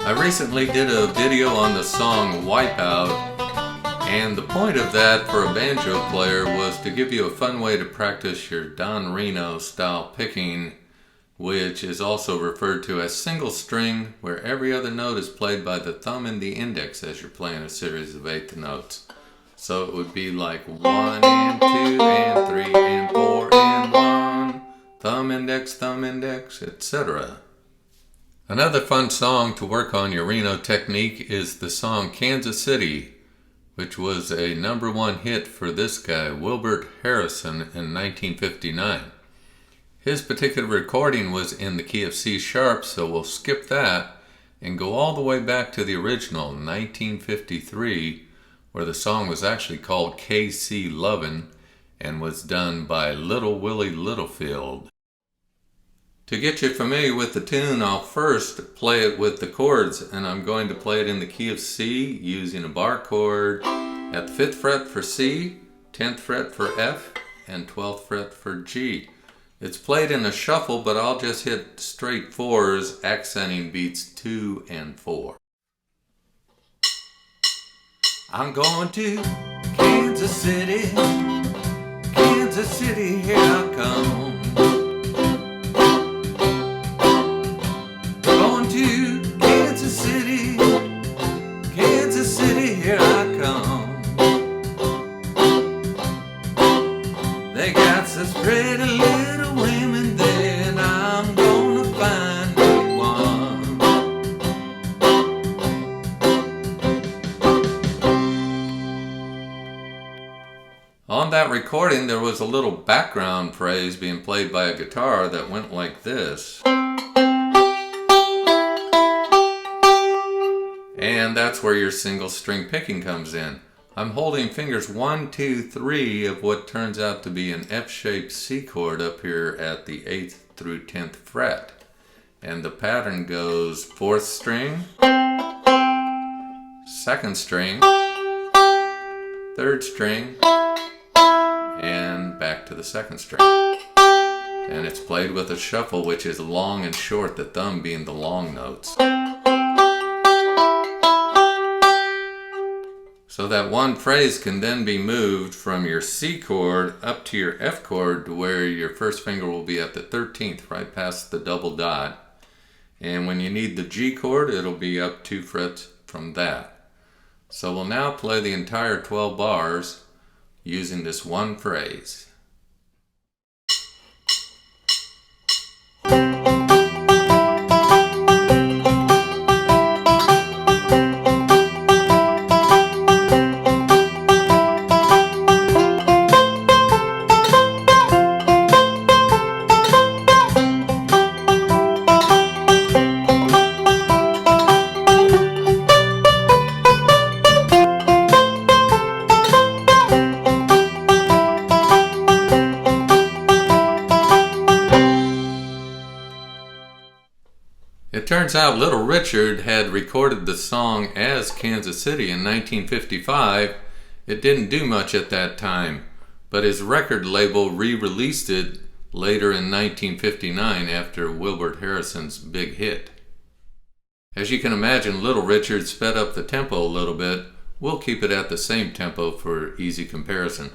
I recently did a video on the song Wipeout, and the point of that for a banjo player was to give you a fun way to practice your Reno style picking, which is also referred to as single string, where every other note is played by the thumb and the index as you're playing a series of eighth notes. So it would be like 1 and 2 and 3 and 4 and 1, thumb, index, etc. Another fun song to work on your Reno technique is the song Kansas City, which was a #1 hit for this guy, Wilbert Harrison, in 1959. His particular recording was in the key of C sharp, so we'll skip that and go all the way back to the original, 1953, where the song was actually called KC Lovin' and was done by Little Willie Littlefield. To get you familiar with the tune, I'll first play it with the chords, and I'm going to play it in the key of C using a bar chord at the 5th fret for C, 10th fret for F, and 12th fret for G. It's played in a shuffle, but I'll just hit straight 4s, accenting beats 2 and 4. I'm going to Kansas City, here I come. Going to Kansas City, here I come. They got such pretty little women there, and I'm gonna find me one. On that recording, there was a little background phrase being played by a guitar that went like this. And that's where your single string picking comes in. I'm holding fingers 1, 2, 3 of what turns out to be an F-shaped C chord up here at the 8th through 10th fret. And the pattern goes 4th string, 2nd string, 3rd string, and back to the 2nd string. And it's played with a shuffle, which is long and short, the thumb being the long notes. So that one phrase can then be moved from your C chord up to your F chord, to where your first finger will be at the 13th, right past the double dot. And when you need the G chord, it'll be up 2 frets from that. So we'll now play the entire 12 bars using this one phrase. It turns out Little Richard had recorded the song as Kansas City in 1955. It didn't do much at that time, but his record label re-released it later in 1959 after Wilbert Harrison's big hit. As you can imagine, Little Richard sped up the tempo a little bit. We'll keep it at the same tempo for easy comparison.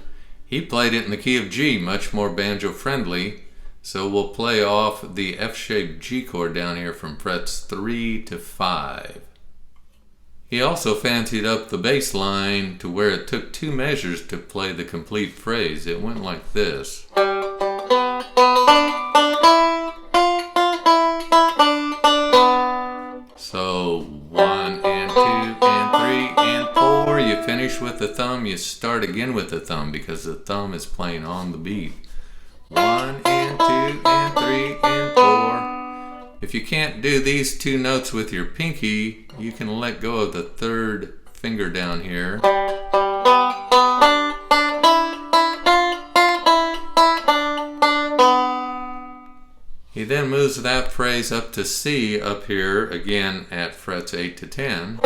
He played it in the key of G, much more banjo friendly. So we'll play off the F-shaped G chord down here from frets 3 to 5. He also fancied up the bass line to where it took 2 measures to play the complete phrase. It went like this. So 1 and 2 and 3 and 4. You finish with the thumb, you start again with the thumb because the thumb is playing on the beat. 1 and 2 and 3 and 4. If you can't do these 2 notes with your pinky, you can let go of the 3rd finger down here. He then moves that phrase up to C up here, again at frets 8 to 10.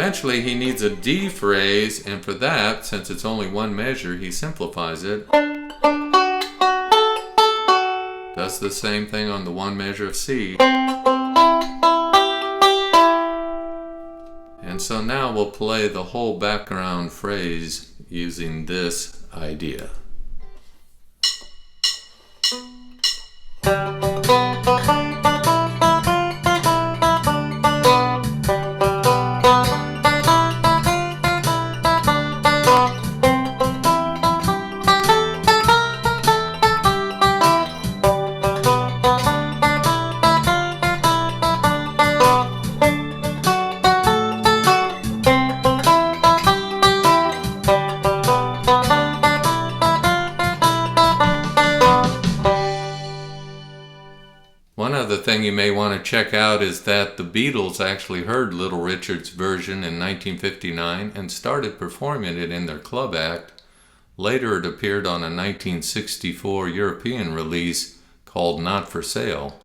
eventually he needs a D phrase, and for that, since it's only one measure, he simplifies it. Does the same thing on the one measure of C. And so now we'll play the whole background phrase using this idea. One other thing you may want to check out is that the Beatles actually heard Little Richard's version in 1959 and started performing it in their club act. Later it appeared on a 1964 European release called Not For Sale.